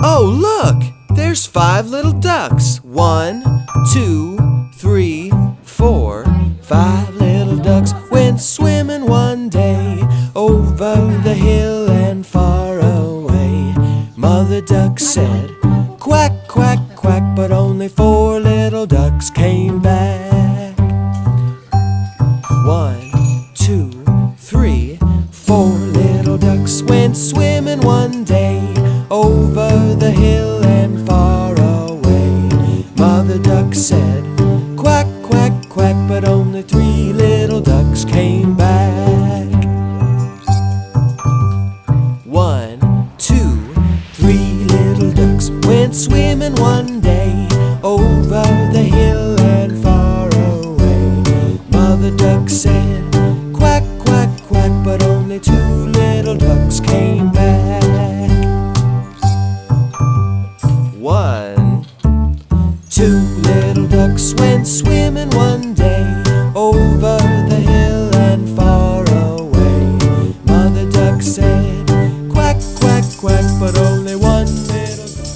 Oh, look! There's 5 little ducks. 1, 2, 3, 4. 5 little ducks went swimming one day over the hill and far away. Mother duck said, quack, quack, quack, but only 4 little ducks came back. 1, 2, 3, 4 little ducks went swimming one day over the hill and far away. Mother duck said, quack, quack, quack, but only 3 little ducks came back. 1, 2, 3 little ducks went swimming one day over the hill and far away. Mother duck said, quack, quack, quack, but only 2 little ducks came back. 1, 2 little ducks went swimming one day over the hill and far away. Mother duck said, quack, quack, quack, but only 1 little duck.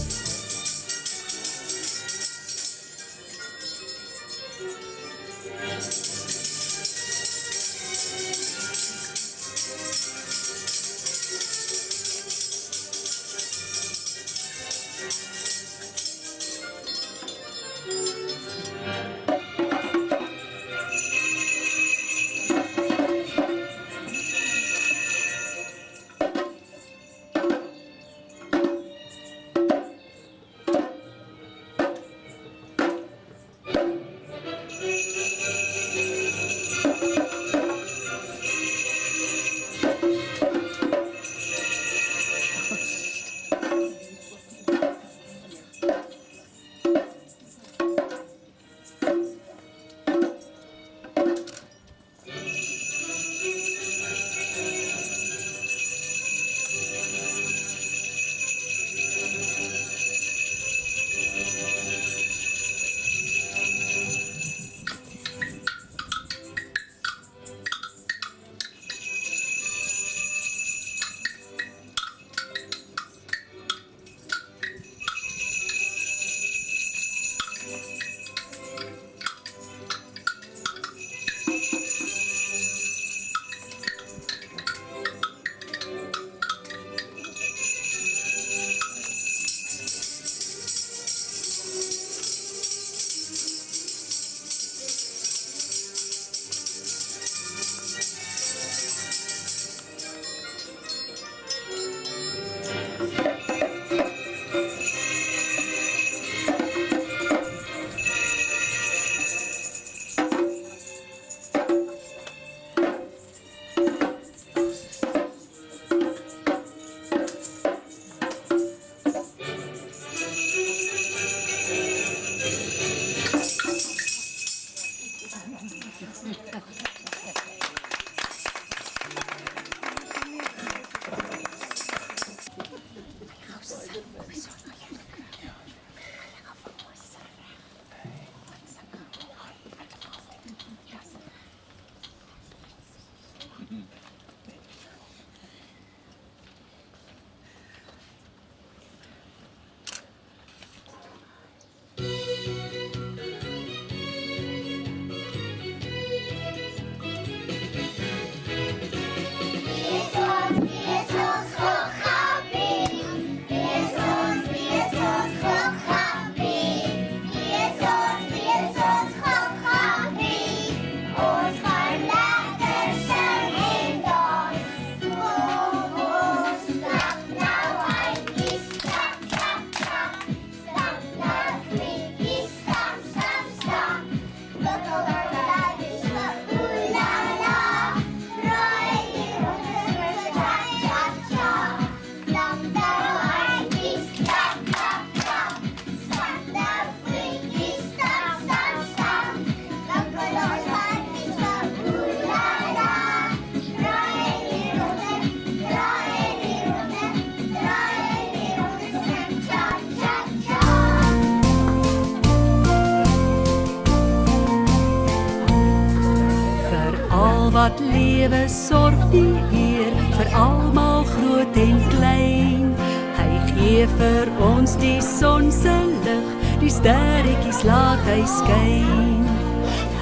wat lewe sorg die Heer vir almal groot en klein. Hy gee gee vir ons die son se lig, die sterretjies laat hy skyn.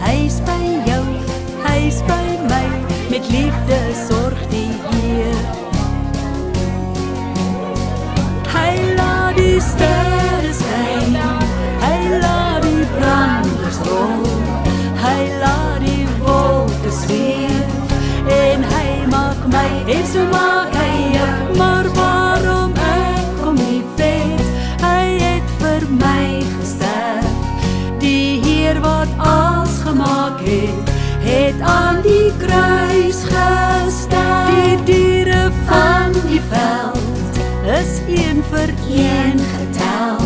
Hy's by jou, hy's by my, met liefde sorg die Heer. Hy laat die sterre skyn, hy laat die branders rol, hy laat die wolke zweef, en hy maak my, en so maak hy jou. Maar waarom ek kom nie weet, hy het vir my gesterf. Die Heer wat alles gemaak het aan die kruis gesterf. Die diere van die veld is een vir een getel.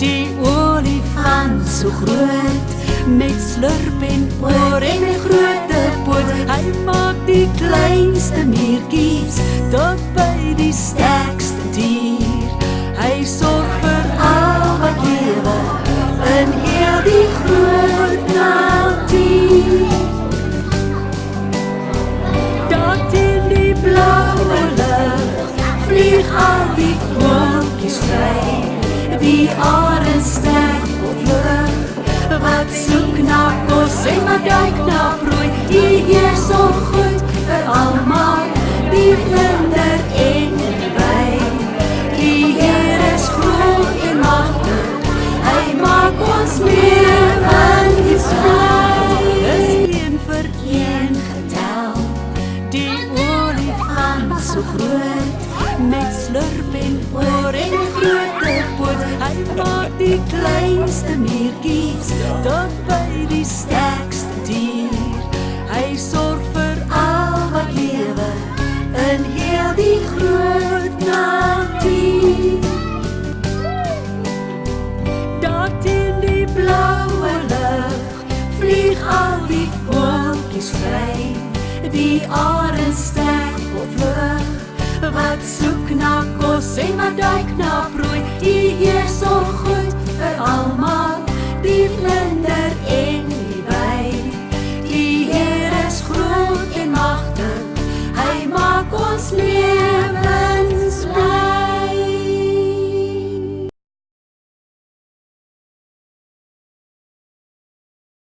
Die olifant so groot, met slurp en oor en met grote poot. Hy maak die kleinste meertjies tot by die sterkste dier. Hy sorg vir al wat lewe in heel die groot natuur. Daar teen die blauwe lucht vlieg al die voeltjies vry. Die arend sterk op vlug, wat soek na kos en wat duik na prooi. Die Heer sorg goed vir almal, die vlinder en die by. Die Heer is groot en magtig, hy maak ons lewens bly. Is een vir een getel, die olifant so groot, met slurp en oor en grote poot. Hy maak die kleinste meertjies tot by die sterkste dier. Hy sorg vir al wat lewe in heel die groot natuur. Daar teen die blauwe lug vlieg al die voeltjies vry. Die arend sterk op vlug, wat soek na kos en wat duik na prooi. Die Heer sorg goed vir almal, die vlinder en die by. Die Heer is groot en magtig, hy maak ons lewe